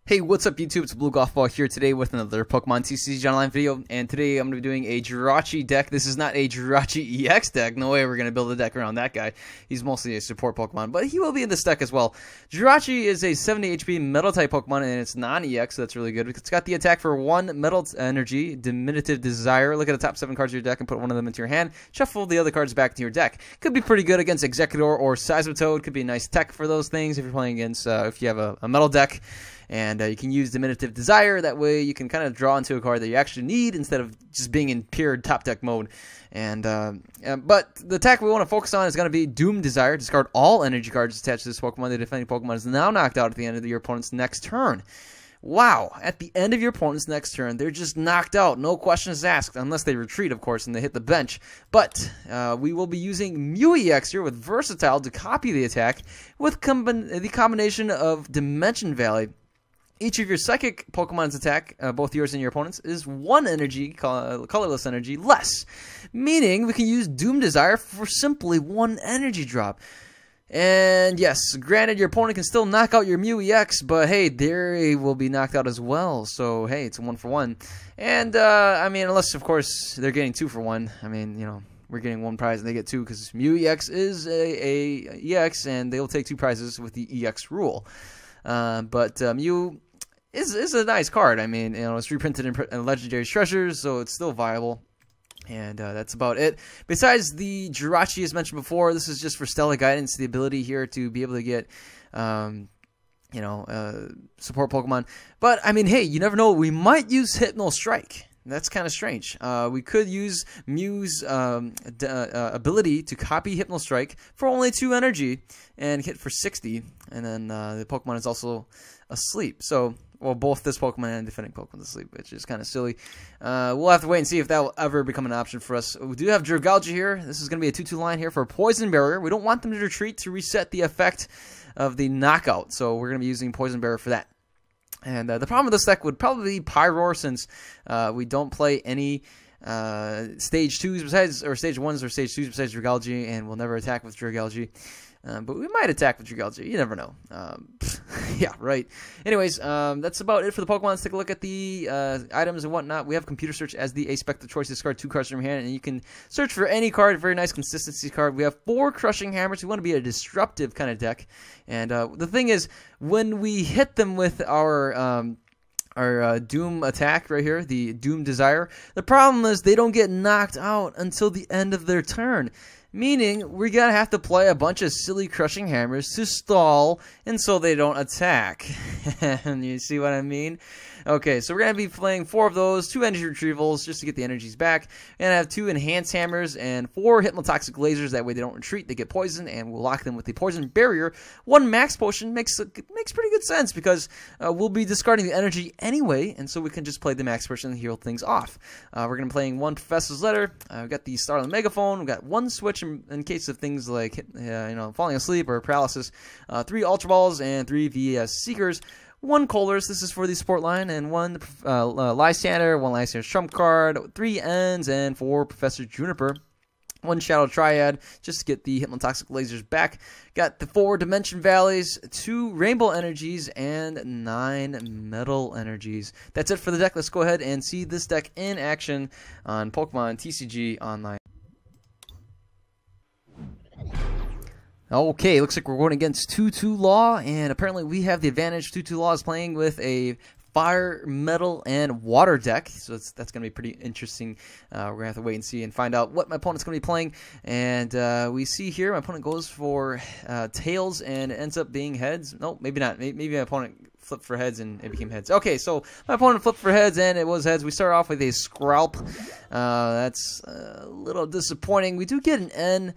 Hey, what's up YouTube? It's Blue Golf Ball here today with another Pokemon TCG Online video, and today I'm going to be doing a Jirachi deck. This is not a Jirachi EX deck. No way we're going to build a deck around that guy. He's mostly a support Pokemon, but he will be in this deck as well. Jirachi is a 70 HP Metal-type Pokemon, and it's non-EX, so that's really good. It's got the attack for 1 Metal Energy, Diminutive Desire. Look at the top 7 cards of your deck and put one of them into your hand. Shuffle the other cards back into your deck. Could be pretty good against Executor or Seismitoad. Could be a nice tech for those things if you're playing against, if you have a Metal deck. And you can use Diminutive Desire. That way you can kind of draw into a card that you actually need instead of just being in pure top deck mode. And but the attack we want to focus on is going to be Doom Desire. Discard all energy cards attached to this Pokemon. The defending Pokemon is now knocked out at the end of your opponent's next turn. Wow, at the end of your opponent's next turn, they're just knocked out. No questions asked, unless they retreat, of course, and they hit the bench. But we will be using Mew EX here with Versatile to copy the attack with the combination of Dimension Valley. Each of your psychic Pokemon's attack, both yours and your opponent's, is 1 energy, colorless energy, less. Meaning we can use Doom Desire for simply 1 energy drop. And yes, granted your opponent can still knock out your Mew EX, but hey, they will be knocked out as well. So hey, it's a 1-for-1. And I mean, unless of course they're getting 2-for-1. I mean, you know, we're getting 1 prize and they get 2 because Mew EX is a EX, and they will take 2 prizes with the EX rule. But Mew is a nice card. I mean, you know, it's reprinted in Legendary Treasures, so it's still viable. And that's about it. Besides the Jirachi, as mentioned before, this is just for Stella Guidance, the ability here to be able to get, you know, support Pokemon. But, I mean, hey, you never know. We might use Hypno Strike. That's kind of strange. We could use Mew's ability to copy Hypno Strike for only 2 energy and hit for 60. And then the Pokemon is also asleep. So, well, both this Pokemon and defending Pokemon asleep, which is kind of silly. We'll have to wait and see if that will ever become an option for us. We do have Jirachi here. This is going to be a 2-2 line here for Poison Barrier. We don't want them to retreat to reset the effect of the knockout. So we're going to be using Poison Barrier for that. And the problem with this deck would probably be Pyroar, since we don't play any stage 2s besides, or stage 1s or stage 2s besides Jirachi, and we'll never attack with Jirachi. But we might attack with Jirachi. You never know. Yeah, right. Anyways, that's about it for the Pokemon. Let's take a look at the items and whatnot. We have Computer Search as the aspect of choice. Discard 2 cards from your hand, and you can search for any card. Very nice consistency card. We have 4 Crushing Hammers. We want to be a disruptive kind of deck. And the thing is, when we hit them with our Doom attack right here, the Doom Desire, the problem is they don't get knocked out until the end of their turn. Meaning, we're going to have to play a bunch of silly Crushing Hammers to stall, and so they don't attack. You see what I mean? Okay, so we're going to be playing 4 of those, 2 energy retrievals just to get the energies back, and I have 2 Enhanced Hammers and 4 Hypnotoxic Lasers. That way they don't retreat, they get poisoned, and we'll lock them with the Poison Barrier. 1 Max Potion makes pretty good sense, because we'll be discarding the energy anyway, and so we can just play the Max Potion and heal things off. We're going to be playing 1 Professor's Letter. We've got the Starling Megaphone. We've got 1 Switch in case of things like you know, falling asleep or paralysis. 3 Ultra Balls and 3 VS Seekers. 1 Colors, this is for the support line, and 1 Lysander, 1 Lysander's trump card, 3 Ends, and 4 Professor Juniper. 1 Shadow Triad, just to get the Hypnotoxic Lasers back. Got the 4 Dimension Valleys, 2 Rainbow Energies, and 9 Metal Energies. That's it for the deck. Let's go ahead and see this deck in action on Pokemon TCG Online. Okay, looks like we're going against 2-2 Law, and apparently we have the advantage. 2-2 Law is playing with a Fire, Metal, and Water deck, so that's going to be pretty interesting. We're going to have to wait and see and find out what my opponent's going to be playing. And we see here my opponent goes for Tails, and it ends up being Heads. No, maybe not. Maybe my opponent flipped for Heads and it became Heads. Okay, so my opponent flipped for Heads and it was Heads. We start off with a Scralp. That's a little disappointing. We do get an N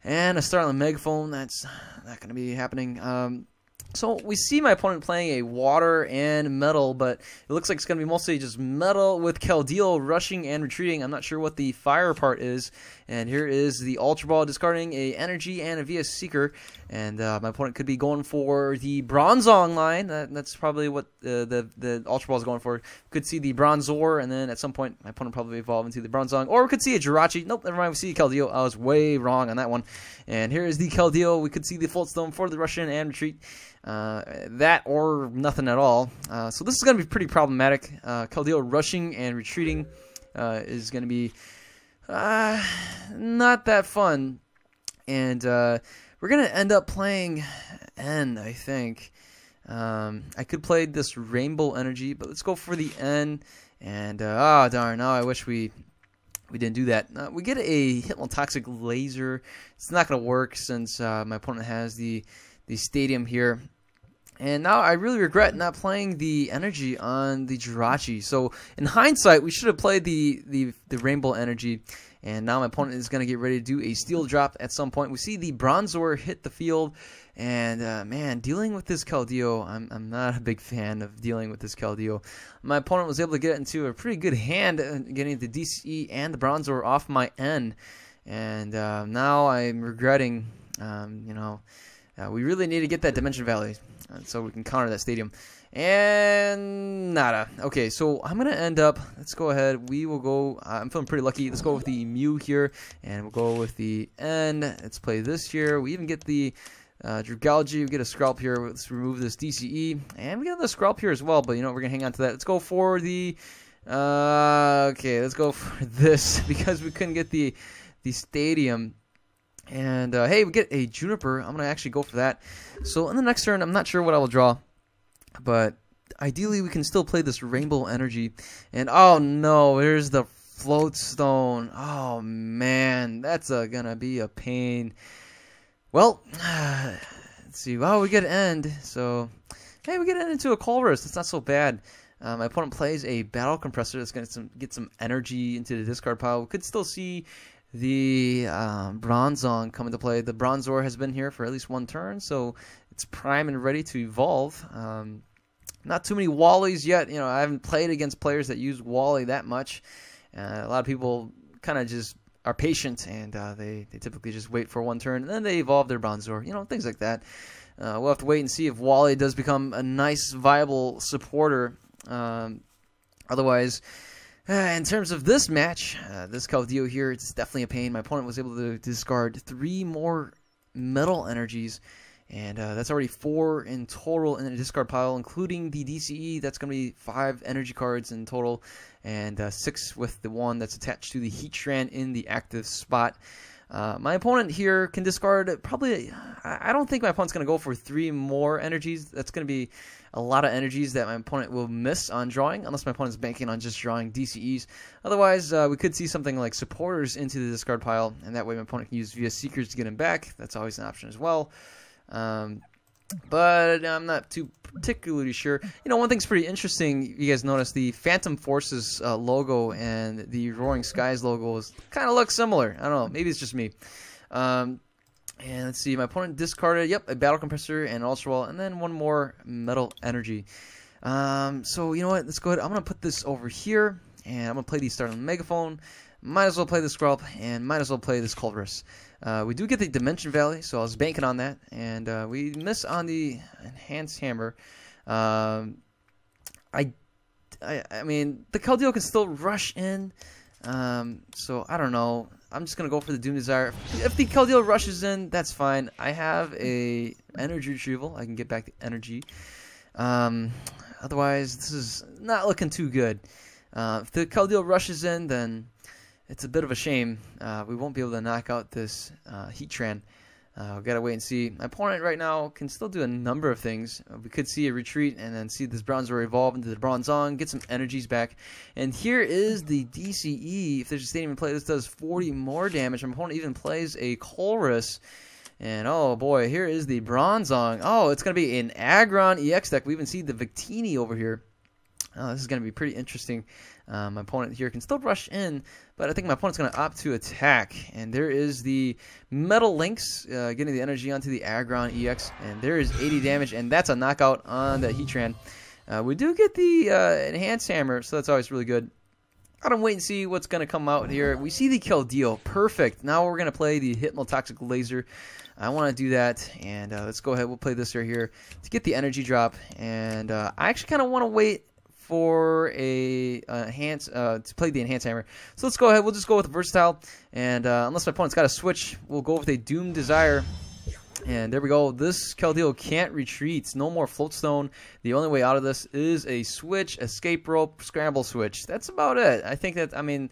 and a Starling Megaphone. That's not going to be happening. So we see my opponent playing a Water and Metal, but it looks like it's going to be mostly just Metal with Keldeo rushing and retreating. I'm not sure what the Fire part is. And here is the Ultra Ball, discarding a Energy and a VS Seeker. And my opponent could be going for the Bronzong line. That's probably what the Ultra Ball is going for. Could see the Bronzor, and then at some point my opponent probably evolve into the Bronzong. Or we could see a Jirachi. Nope, never mind. We see Keldeo. I was way wrong on that one. And here is the Keldeo. We could see the Floatstone for the Russian and retreat. That or nothing at all. So this is going to be pretty problematic. Keldeo rushing and retreating is going to be not that fun. And we're going to end up playing N, I think. I could play this Rainbow Energy, but let's go for the N. And, oh, darn, now I wish we didn't do that. We get a Hypnotoxic Laser. It's not going to work since my opponent has the Stadium here. And now I really regret not playing the energy on the Jirachi. So in hindsight, we should have played the Rainbow Energy. And now my opponent is going to get ready to do a Steel Drop at some point. We see the Bronzor hit the field. And man, dealing with this Keldeo, I'm not a big fan of dealing with this Keldeo. My opponent was able to get into a pretty good hand, getting the DCE and the Bronzor off my N. And now I'm regretting, we really need to get that Dimension Valley so we can counter that Stadium. And nada. Okay, so I'm going to end up, let's go ahead. We will go, I'm feeling pretty lucky. Let's go with the Mew here, and we'll go with the N. Let's play this here. We even get the Jirachi. We get a Scralp here. Let's remove this DCE. And we get another Scralp here as well, but we're going to hang on to that. Let's go for the, okay, let's go for this because we couldn't get the Stadium. And, hey, we get a Juniper. I'm going to actually go for that. So, in the next turn, I'm not sure what I will draw. But, ideally, we can still play this Rainbow Energy. And, oh, no, there's the Float Stone. Oh, man, that's going to be a pain. Well, let's see. Well, we get an End. So, hey, we get an End into a Colress. That's not so bad. My opponent plays a Battle Compressor that's going to get some energy into the discard pile. We could still see the Bronzong come into play. The Bronzor has been here for at least one turn, so it's prime and ready to evolve. Not too many Wallies yet. I haven't played against players that use Wally that much. A lot of people kind of just are patient, and they typically just wait for one turn, and then they evolve their Bronzor. Things like that. We'll have to wait and see if Wally does become a nice, viable supporter. Otherwise, in terms of this match, this Keldeo here, it's definitely a pain. My opponent was able to discard 3 more Metal Energies, and that's already 4 in total in the discard pile, including the DCE. That's going to be 5 energy cards in total, and 6 with the one that's attached to the Heatran in the active spot. My opponent here can discard probably, I don't think my opponent's going to go for 3 more energies. That's going to be a lot of energies that my opponent will miss on drawing, unless my opponent's banking on just drawing DCEs. Otherwise, we could see something like Supporters into the discard pile, and that way my opponent can use VS Seekers to get him back. That's always an option as well. But I'm not too particularly sure. One thing's pretty interesting. You guys notice the Phantom Forces logo and the Roaring Skies logo kind of look similar. I don't know. Maybe it's just me. And let's see. My opponent discarded, yep, a Battle Compressor and Ultra Wall, and then 1 more Metal Energy. So, you know what? Let's go ahead. I'm going to put this over here, and I'm going to play the Startling Megaphone. Might as well play this Scralp, and might as well play this Colress. We do get the Dimension Valley, so I was banking on that, and we miss on the Enhanced Hammer. I mean, the Keldeo can still rush in, so I don't know. I'm just going to go for the Doom Desire. If the Keldeo rushes in, that's fine. I have a Energy Retrieval. I can get back the energy. Otherwise, this is not looking too good. If the Keldeo rushes in, then it's a bit of a shame. We won't be able to knock out this Heatran. We've got to wait and see. My opponent right now can still do a number of things. We could see a retreat and then see this Bronzor evolve into the Bronzong, get some energies back. And here is the DCE. If there's a Stadium in play, this does 40 more damage. My opponent even plays a Colress. And oh boy, here is the Bronzong. Oh, it's going to be an Aggron EX deck. We even see the Victini over here. Oh, this is going to be pretty interesting. My opponent here can still rush in, but I think my opponent's going to opt to attack. And there is the Metal Lynx getting the energy onto the Aggron EX, and there is 80 damage, and that's a knockout on the Heatran. We do get the Enhanced Hammer, so that's always really good. I'm going to wait and see what's going to come out here. We see the Keldeo. Perfect. Now we're going to play the Hypnotoxic Laser. I want to do that, and let's go ahead. We'll play this right here to get the energy drop. And I actually kind of want to wait for a to play the Enhanced Hammer. So let's go ahead. We'll just go with Versatile, and unless my opponent's got a switch, we'll go with a Doom Desire. And there we go. This Keldeo can't retreat. No more float stone. The only way out of this is a switch, escape rope, scramble switch. That's about it. I think that, I mean,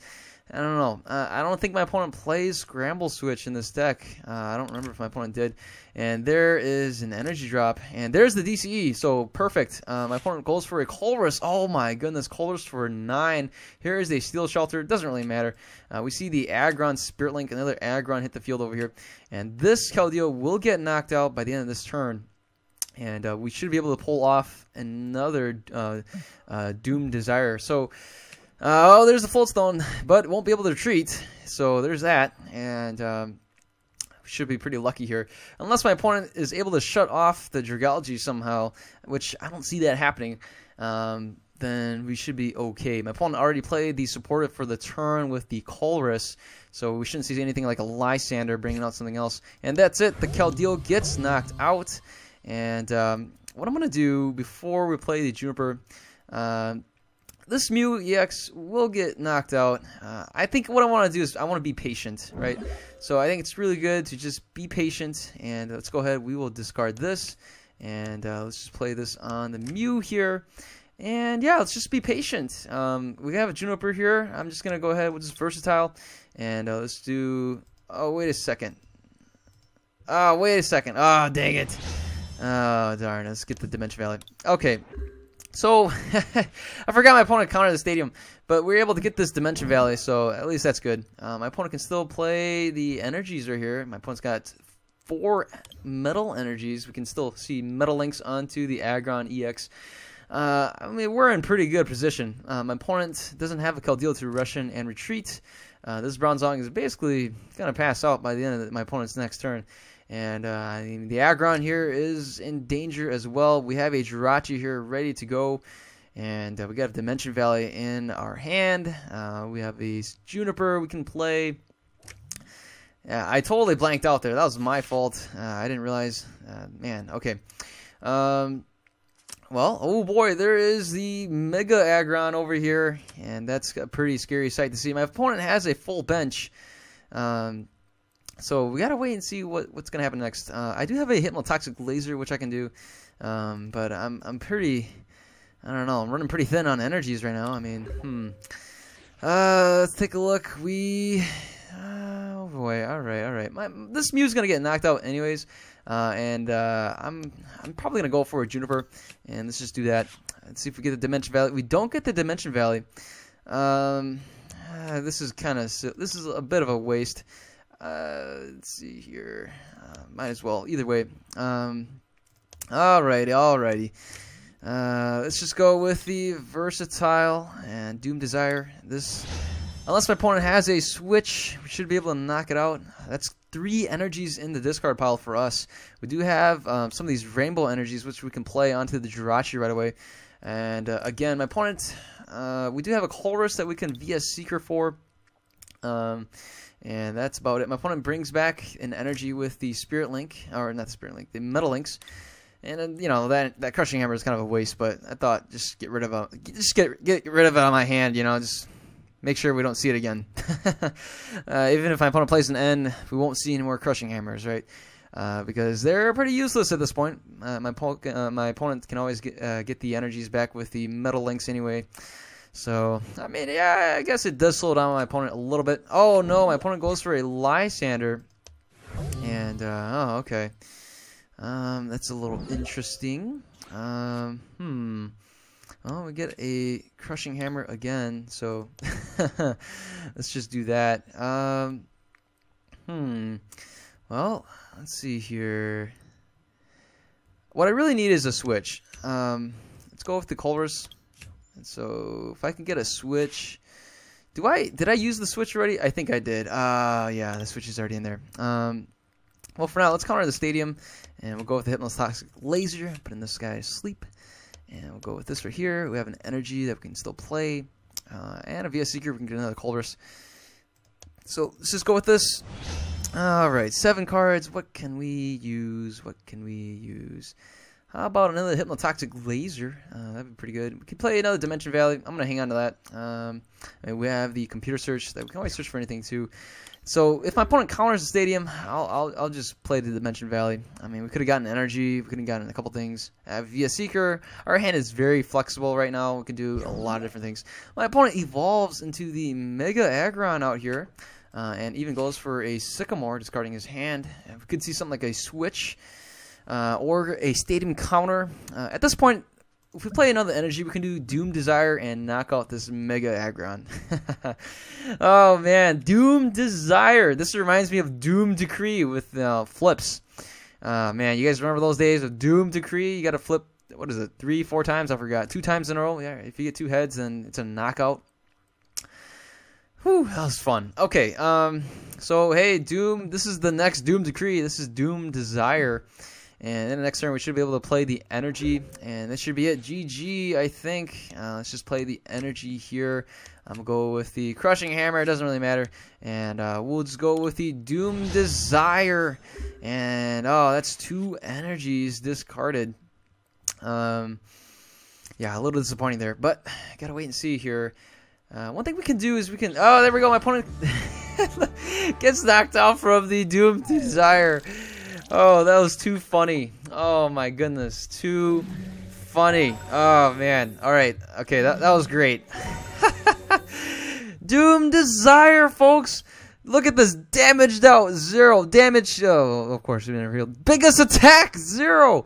I don't know. I don't think my opponent plays scramble switch in this deck. I don't remember if my opponent did. And there is an energy drop. And there's the DCE. So perfect. My opponent goes for a Colress. Oh my goodness. Colress for 9. Here is a Steel Shelter. Doesn't really matter. We see the Aggron Spirit Link. Another Aggron hit the field over here. And this Keldeo will get knocked out by the end of this turn. And we should be able to pull off another Doom Desire. So... oh, there's the Float Stone, but won't be able to retreat. So there's that, and we should be pretty lucky here. Unless my opponent is able to shut off the Jirachi somehow, which I don't see that happening, then we should be okay. My opponent already played the supportive for the turn with the Colress, so we shouldn't see anything like a Lysander bringing out something else. And that's it. The Keldeo gets knocked out. And what I'm going to do before we play the Juniper... this Mew EX will get knocked out. I think what I want to do is I want to be patient, right? So I think it's really good to just be patient. And let's go ahead. We will discard this. And let's just play this on the Mew here. And yeah, let's just be patient. We have a Juniper here. I'm just going to go ahead with this Versatile. And let's do... oh, wait a second. Oh, wait a second. Oh, dang it. Oh, darn. Let's get the Dimension Valley. Okay. So, I forgot my opponent countered the stadium, but we were able to get this Dimension Valley, so at least that's good. My opponent can still play the energies right here. My opponent's got 4 metal energies. We can still see metal links onto the Aggron EX. I mean, we're in pretty good position. My opponent doesn't have a Keldeo to rush in and retreat. This Bronzong is basically going to pass out by the end of my opponent's next turn. And I mean, the Aggron here is in danger as well. We have a Jirachi here ready to go. And we got a Dimension Valley in our hand. We have a Juniper we can play. Yeah, I totally blanked out there. That was my fault. I didn't realize. Man, okay. Well, oh boy, there is the Mega Aggron over here. And that's a pretty scary sight to see. My opponent has a full bench. So we gotta wait and see what's gonna happen next. I do have a Hypnotoxic Laser, which I can do, but I'm pretty, I don't know, I'm running pretty thin on energies right now. I mean, let's take a look. Oh boy, all right. This Mew's gonna get knocked out anyways, and I'm probably gonna go for a Juniper, and let's just do that. Let's see if we get the Dimension Valley. We don't get the Dimension Valley. This is a bit of a waste. Let's see here. Might as well. Either way. Alrighty. Let's just go with the Versatile and Doom Desire. This, unless my opponent has a switch, we should be able to knock it out. That's 3 energies in the discard pile for us. We do have some of these rainbow energies, which we can play onto the Jirachi right away. And again, my opponent, we do have a Colress that we can VS Seeker for. And that's about it. My opponent brings back an energy with the Spirit Link, or not the Spirit Link, the Metal Links. And then, you know, that Crushing Hammer is kind of a waste, but I thought just get rid of it. Just get rid of it on my hand, you know, just make sure we don't see it again. Even if my opponent plays an N, we won't see any more Crushing Hammers, right? Because they're pretty useless at this point. My opponent can always get the energies back with the Metal Links anyway. So, I mean, yeah, I guess it does slow down my opponent a little bit. Oh, no, my opponent goes for a Lysander. And, oh, okay. That's a little interesting. Well, we get a Crushing Hammer again, so let's just do that. Well, let's see here. What I really need is a switch. Let's go with the Colress. So if I can get a switch, did I use the switch already? I think I did. Yeah, the switch is already in there. Well, for now, let's counter the stadium, and we'll go with the Hypnotoxic Laser, putting this guy to sleep, and we'll go with this right here. We have an energy that we can still play, and a VS Seeker. We can get another Colress. So let's just go with this. All right, 7 cards. What can we use? How about another Hypnotoxic Laser? That'd be pretty good. We could play another Dimension Valley. I'm going to hang on to that. And we have the Computer Search. That we can always search for anything, too. So if my opponent counters the Stadium, I'll just play the Dimension Valley. I mean, we could have gotten Energy. We could have gotten a couple things. Via Seeker, our hand is very flexible right now. We can do a lot of different things. My opponent evolves into the Mega Aggron out here. And even goes for a Sycamore, discarding his hand. We could see something like a Switch. Or a Stadium counter. At this point, if we play another Energy, we can do Doom Desire and knock out this Mega Aggron. Oh man, Doom Desire. This reminds me of Doom Decree with flips. Man, you guys remember those days of Doom Decree? You got to flip, what is it, 3, 4 times? I forgot. 2 times in a row. Yeah, if you get 2 heads, then it's a knockout. Whew, that was fun. Okay, so hey, Doom, this is the next Doom Decree. This is Doom Desire. And then the next turn, we should be able to play the Energy. And this should be it. GG, I think. Let's just play the Energy here. I'm going to go with the Crushing Hammer. It doesn't really matter. And we'll just go with the Doom Desire. And, oh, that's 2 energies discarded. Yeah, a little disappointing there. But I got to wait and see here. One thing we can do is we can... Oh, there we go. My opponent gets knocked out from the Doom Desire. Oh, that was too funny. Oh, my goodness. Too funny. Oh, man. All right. Okay, that was great. Doom Desire, folks. Look at this. Damaged out. 0. Damage. Oh, of course, we didn't real. Biggest attack. 0.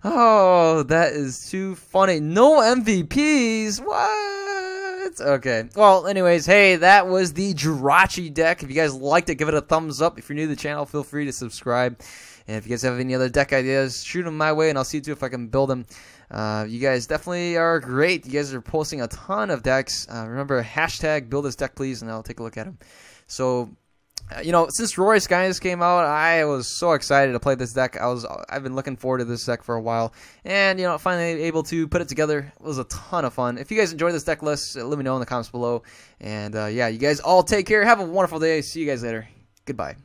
Oh, that is too funny. No MVPs. What? Okay. Well, anyways, hey, that was the Jirachi deck. If you guys liked it, give it a thumbs up. If you're new to the channel, feel free to subscribe. And if you guys have any other deck ideas, shoot them my way, and I'll see too if I can build them. You guys definitely are great. You guys are posting a ton of decks. Remember, hashtag build this deck, please, and I'll take a look at them. So, you know, since Rory Skyness came out, I was so excited to play this deck. I've been looking forward to this deck for a while, and you know, finally able to put it together. It was a ton of fun. If you guys enjoyed this deck list, let me know in the comments below. And yeah, you guys all take care. Have a wonderful day. See you guys later. Goodbye.